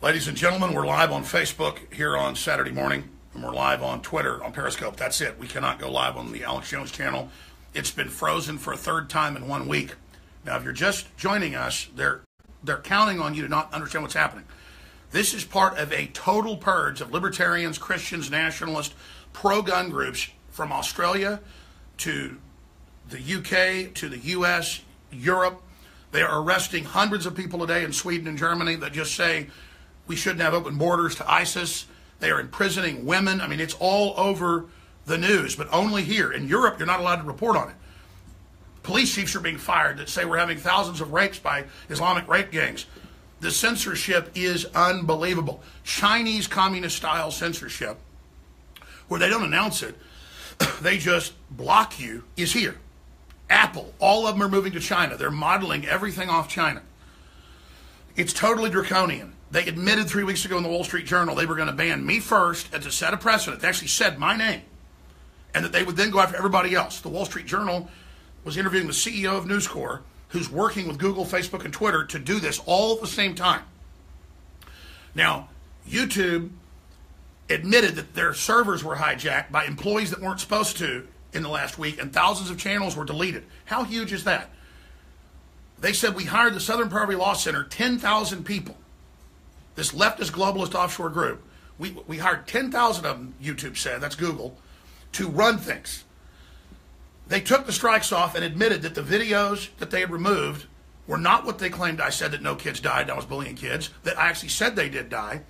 Ladies and gentlemen, we're live on Facebook here on Saturday morning, and we're live on Twitter on Periscope. That's it. We cannot go live on the Alex Jones channel. It's been frozen for a third time in 1 week. Now, if you're just joining us, they're counting on you to not understand what's happening. This is part of a total purge of libertarians, Christians, nationalists, pro-gun groups from Australia to the UK to the US, Europe. They are arresting hundreds of people a day in Sweden and Germany that just say we shouldn't have open borders to ISIS. They are imprisoning women. I mean, it's all over the news, but only here. In Europe, you're not allowed to report on it. Police chiefs are being fired that say we're having thousands of rapes by Islamic rape gangs. The censorship is unbelievable. Chinese communist-style censorship, where they don't announce it, they just block you, is here. Apple, all of them are moving to China. They're modeling everything off China. It's totally draconian. They admitted 3 weeks ago in the Wall Street Journal they were going to ban me first and to set a precedent. They actually said my name, and that they would then go after everybody else. The Wall Street Journal was interviewing the CEO of News Corp, who's working with Google, Facebook, and Twitter to do this all at the same time. Now, YouTube admitted that their servers were hijacked by employees that weren't supposed to in the last week, and thousands of channels were deleted. How huge is that? They said we hired the Southern Poverty Law Center, 10,000 people. This leftist globalist offshore group, we hired 10,000 of them, YouTube said, that's Google, to run things. They took the strikes off and admitted that the videos that they had removed were not what they claimed I said, that no kids died, I was bullying kids, that I actually said they did die.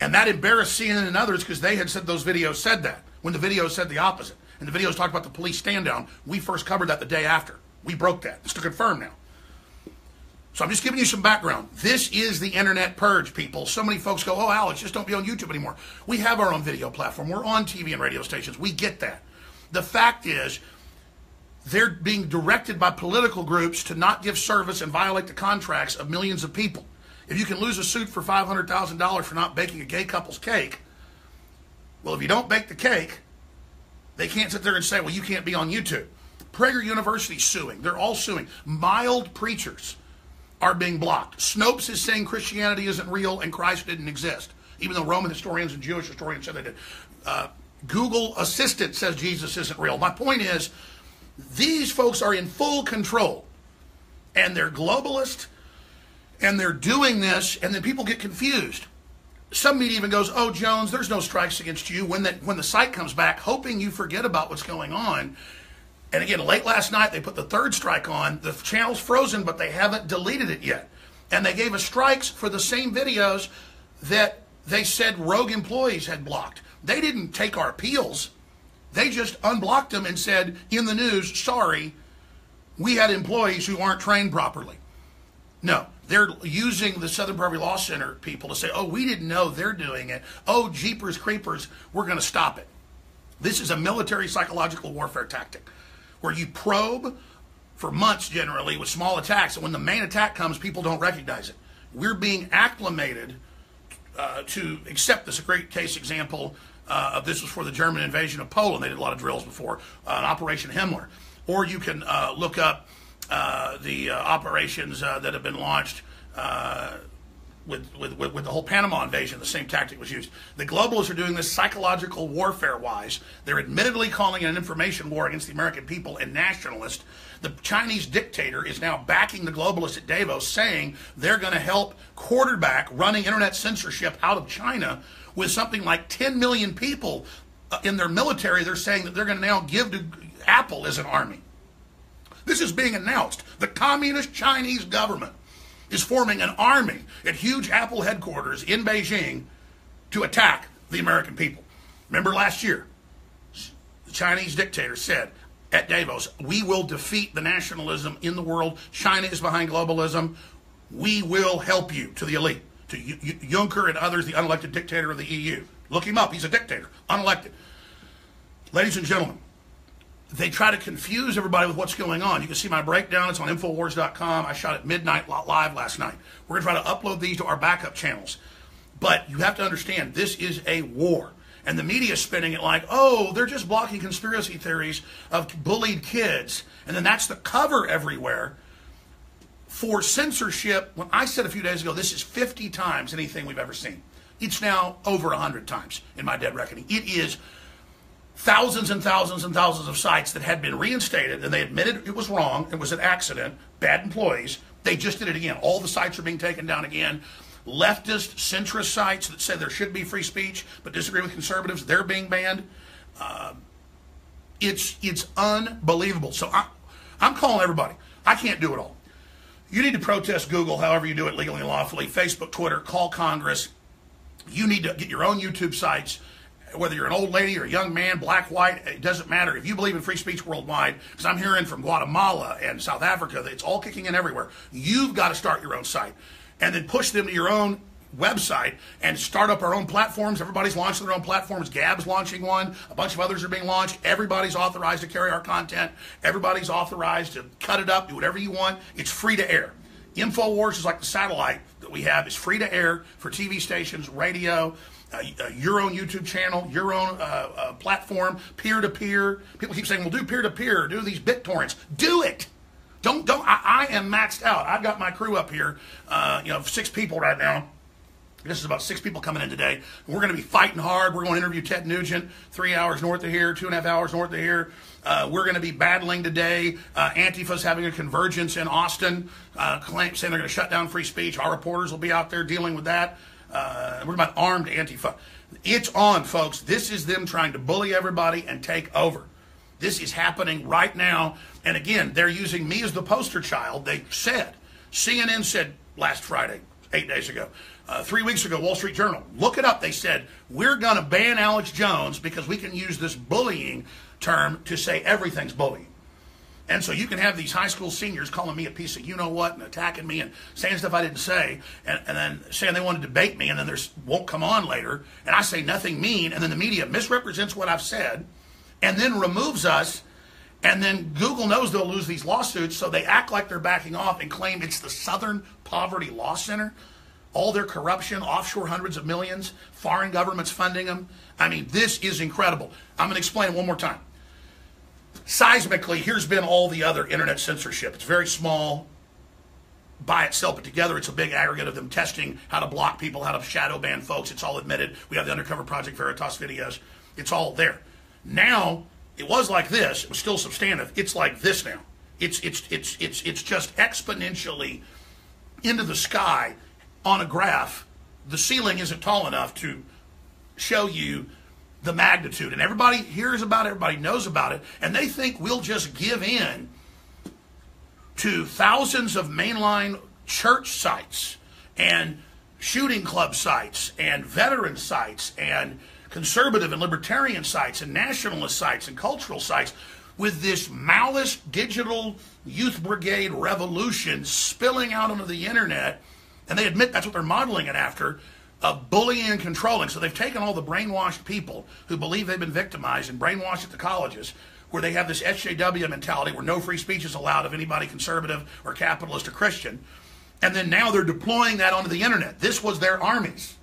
And that embarrassed CNN and others because they had said those videos said that, when the videos said the opposite. And the videos talked about the police stand down. We first covered that the day after. We broke that. It's to confirm now. So I'm just giving you some background. This is the internet purge, people. So many folks go, oh, Alex, just don't be on YouTube anymore. We have our own video platform. We're on TV and radio stations. We get that. The fact is, they're being directed by political groups to not give service and violate the contracts of millions of people. If you can lose a suit for $500,000 for not baking a gay couple's cake, well, if you don't bake the cake, they can't sit there and say, well, you can't be on YouTube. Prager University's suing. They're all suing. Mild preachers are being blocked. Snopes is saying Christianity isn't real and Christ didn't exist, even though Roman historians and Jewish historians said they did. Google Assistant says Jesus isn't real. My point is, these folks are in full control, and they're globalist, and they're doing this, and then people get confused. Some media even goes, oh, Jones, there's no strikes against you, when the site comes back, hoping you forget about what's going on. And again, late last night, they put the third strike on. The channel's frozen, but they haven't deleted it yet. And they gave us strikes for the same videos that they said rogue employees had blocked. They didn't take our appeals. They just unblocked them and said, in the news, sorry, we had employees who aren't trained properly. No, they're using the Southern Poverty Law Center people to say, oh, we didn't know they're doing it. Oh, jeepers creepers, we're going to stop it. This is a military psychological warfare tactic where you probe for months generally with small attacks, and when the main attack comes, people don't recognize it. We're being acclimated to accept this. A great case example of this was for the German invasion of Poland. They did a lot of drills before, an Operation Himmler. Or you can look up the operations that have been launched with the whole Panama invasion. The same tactic was used. The globalists are doing this psychological warfare-wise. They're admittedly calling it an information war against the American people and nationalists. The Chinese dictator is now backing the globalists at Davos, saying they're going to help quarterback running internet censorship out of China with something like 10 million people in their military. They're saying that they're going to now give to Apple as an army. This is being announced. The communist Chinese government is forming an army at huge Apple headquarters in Beijing to attack the American people. Remember last year, the Chinese dictator said at Davos, we will defeat the nationalism in the world. China is behind globalism. We will help you, to the elite, to Juncker and others, the unelected dictator of the EU. Look him up. He's a dictator, unelected. Ladies and gentlemen, they try to confuse everybody with what's going on. You can see my breakdown. It's on Infowars.com. I shot at midnight live last night. We're going to try to upload these to our backup channels. But you have to understand, this is a war. And the media is spinning it like, oh, they're just blocking conspiracy theories of bullied kids. And then that's the cover everywhere for censorship, when I said a few days ago, this is 50 times anything we've ever seen. It's now over 100 times in my dead reckoning. It is thousands and thousands and thousands of sites that had been reinstated, and they admitted it was wrong, it was an accident, bad employees. They just did it again. All the sites are being taken down again. Leftist, centrist sites that say there should be free speech but disagree with conservatives, they're being banned. It's unbelievable. So I'm calling everybody. I can't do it all. You need to protest Google however you do it legally and lawfully. Facebook, Twitter, call Congress. You need to get your own YouTube sites. Whether you're an old lady or a young man, black, white, it doesn't matter. If you believe in free speech worldwide, because I'm hearing from Guatemala and South Africa that it's all kicking in everywhere, you've got to start your own site and then push them to your own website and start up our own platforms. Everybody's launching their own platforms. Gab's launching one. A bunch of others are being launched. Everybody's authorized to carry our content. Everybody's authorized to cut it up, do whatever you want. It's free to air. InfoWars is like the satellite that we have. It's free to air for TV stations, radio, your own YouTube channel, your own platform, peer-to-peer. People keep saying, well, do peer-to-peer, do these BitTorrents. Do it. Don't. I am maxed out. I've got my crew up here, 6 people right now. This is about 6 people coming in today. We're going to be fighting hard. We're going to interview Ted Nugent, 3 hours north of here, 2.5 hours north of here. We're going to be battling today. Antifa's having a convergence in Austin, saying they're going to shut down free speech. Our reporters will be out there dealing with that. We're about armed Antifa. It's on, folks. This is them trying to bully everybody and take over. This is happening right now. And again, they're using me as the poster child. They said, CNN said last Friday, 8 days ago, 3 weeks ago, Wall Street Journal, look it up. They said, we're going to ban Alex Jones because we can use this bullying term to say everything's bullying. And so you can have these high school seniors calling me a piece of you-know-what and attacking me and saying stuff I didn't say and then saying they want to debate me and then won't come on later and I say nothing mean and then the media misrepresents what I've said and then removes us and then Google knows they'll lose these lawsuits so they act like they're backing off and claim it's the Southern Poverty Law Center. All their corruption, offshore hundreds of millions, foreign governments funding them. I mean, this is incredible. I'm going to explain it one more time. Seismically, here's been all the other internet censorship. It's very small by itself, but together it's a big aggregate of them testing how to block people, how to shadow ban folks. It's all admitted. We have the Undercover Project Veritas videos. It's all there. Now, it was like this. It was still substantive. It's like this now. It's just exponentially into the sky on a graph. The ceiling isn't tall enough to show you the magnitude, and everybody hears about it, everybody knows about it, and they think we'll just give in to thousands of mainline church sites and shooting club sites and veteran sites and conservative and libertarian sites and nationalist sites and cultural sites with this malice digital youth brigade revolution spilling out onto the internet, and they admit that's what they're modeling it after, of bullying and controlling. So they've taken all the brainwashed people who believe they've been victimized and brainwashed at the colleges where they have this SJW mentality where no free speech is allowed of anybody conservative or capitalist or Christian. And then now they're deploying that onto the internet. This was their armies.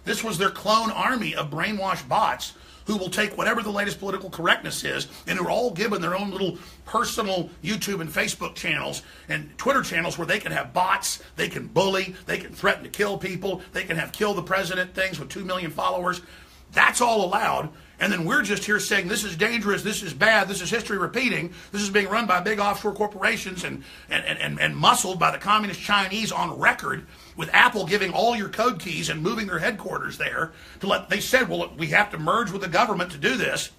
This was their clone army of brainwashed bots who will take whatever the latest political correctness is and who are all given their own little personal YouTube and Facebook channels and Twitter channels where they can have bots, they can bully, they can threaten to kill people, they can have kill the president things with 2 million followers. That's all allowed. And then we're just here saying this is dangerous, this is bad, this is history repeating, this is being run by big offshore corporations and muscled by the communist Chinese on record, with Apple giving all your code keys and moving their headquarters there they said, well, we have to merge with the government to do this,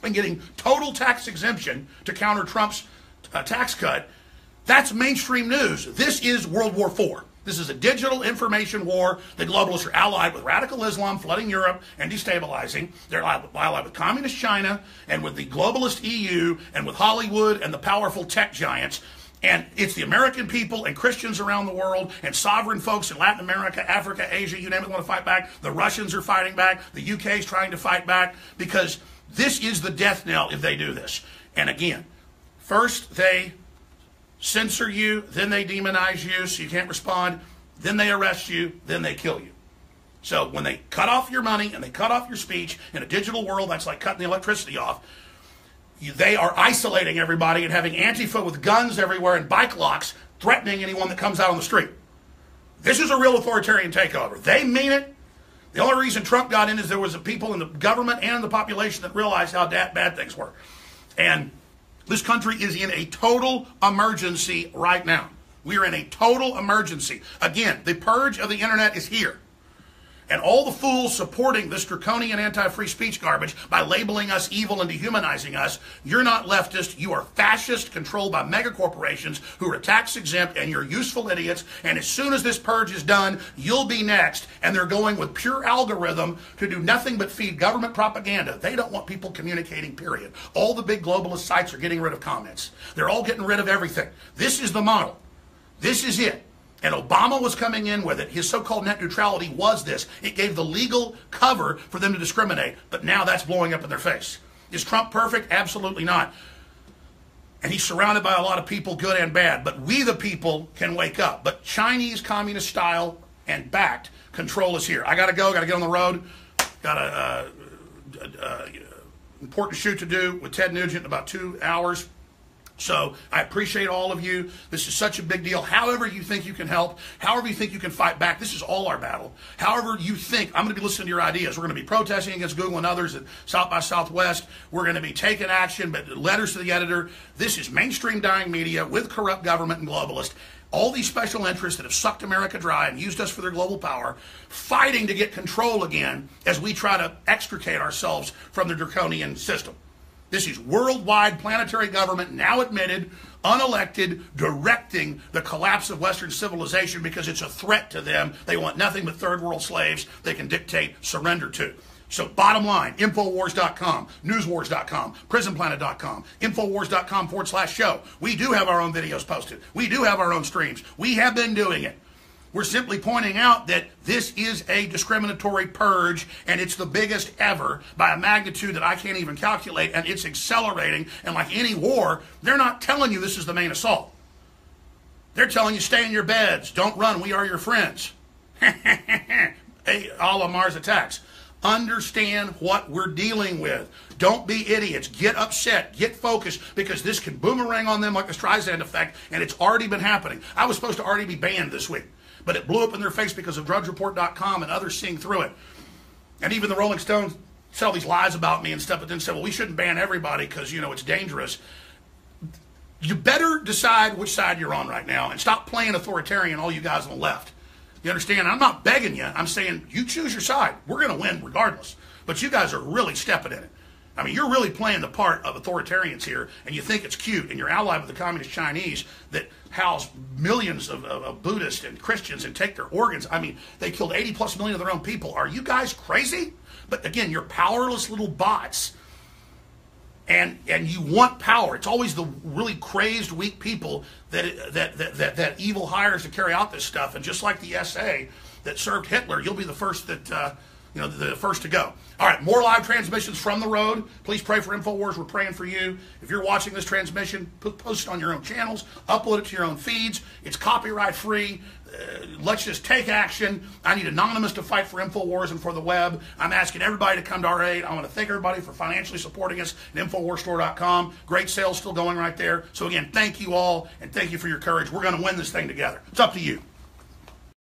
and getting total tax exemption to counter Trump's tax cut. That's mainstream news. This is World War IV. This is a digital information war. The globalists are allied with radical Islam flooding Europe and destabilizing. They're allied with communist China and with the globalist EU and with Hollywood and the powerful tech giants. And it's the American people and Christians around the world and sovereign folks in Latin America, Africa, Asia, you name it, want to fight back. The Russians are fighting back. The UK is trying to fight back because this is the death knell if they do this. And again, first they censor you, then they demonize you so you can't respond, then they arrest you, then they kill you. So when they cut off your money and they cut off your speech in a digital world, that's like cutting the electricity off. They are isolating everybody and having Antifa with guns everywhere and bike locks threatening anyone that comes out on the street. This is a real authoritarian takeover. They mean it. The only reason Trump got in is there was people in the government and in the population that realized how bad things were. And this country is in a total emergency right now. We are in a total emergency. Again, the purge of the internet is here. And all the fools supporting this draconian anti-free speech garbage by labeling us evil and dehumanizing us, you're not leftist, you are fascist, controlled by mega corporations who are tax exempt, and you're useful idiots. And as soon as this purge is done, you'll be next. And they're going with pure algorithm to do nothing but feed government propaganda. They don't want people communicating, period. All the big globalist sites are getting rid of comments. They're all getting rid of everything. This is the model. This is it. And Obama was coming in with it. His so-called net neutrality was this. It gave the legal cover for them to discriminate. But now that's blowing up in their face. Is Trump perfect? Absolutely not. And he's surrounded by a lot of people, good and bad. But we, the people, can wake up. But Chinese communist style and backed control is here. I got to go. Got to get on the road. Got a important shoot to do with Ted Nugent in about 2 hours. So I appreciate all of you. This is such a big deal. However you think you can help, however you think you can fight back, this is all our battle. However you think, I'm going to be listening to your ideas. We're going to be protesting against Google and others at South by Southwest. We're going to be taking action, but letters to the editor. This is mainstream dying media with corrupt government and globalists. All these special interests that have sucked America dry and used us for their global power, fighting to get control again as we try to extricate ourselves from the draconian system. This is worldwide planetary government, now admitted, unelected, directing the collapse of Western civilization because it's a threat to them. They want nothing but third world slaves they can dictate surrender to. So bottom line, Infowars.com, Newswars.com, PrisonPlanet.com, Infowars.com/show. We do have our own videos posted. We do have our own streams. We have been doing it. We're simply pointing out that this is a discriminatory purge, and it's the biggest ever by a magnitude that I can't even calculate, and it's accelerating. And like any war, they're not telling you this is the main assault. They're telling you stay in your beds, don't run, we are your friends. A la Mars Attacks. Understand what we're dealing with. Don't be idiots. Get upset. Get focused, because this can boomerang on them like the Streisand effect, and it's already been happening. I was supposed to already be banned this week, but it blew up in their face because of DrudgeReport.com and others seeing through it. And even the Rolling Stones said all these lies about me and stuff, but then said, well, we shouldn't ban everybody because, you know, it's dangerous. You better decide which side you're on right now and stop playing authoritarian, all you guys on the left. You understand? I'm not begging you. I'm saying you choose your side. We're going to win regardless. But you guys are really stepping in it. I mean, you're really playing the part of authoritarians here, and you think it's cute, and you're allied with the communist Chinese that house millions of Buddhists and Christians and take their organs. I mean, they killed 80+ million of their own people. Are you guys crazy? But again, you're powerless little bots, and you want power. It's always the really crazed, weak people that evil hires to carry out this stuff. And just like the SA that served Hitler, you'll be the first that the first to go. All right, more live transmissions from the road. Please pray for InfoWars. We're praying for you. If you're watching this transmission, post it on your own channels, upload it to your own feeds. It's copyright free. Let's just take action. I need Anonymous to fight for InfoWars and for the web. I'm asking everybody to come to our aid. I want to thank everybody for financially supporting us at InfoWarsStore.com. Great sales still going right there. So again, thank you all, and thank you for your courage. We're going to win this thing together. It's up to you.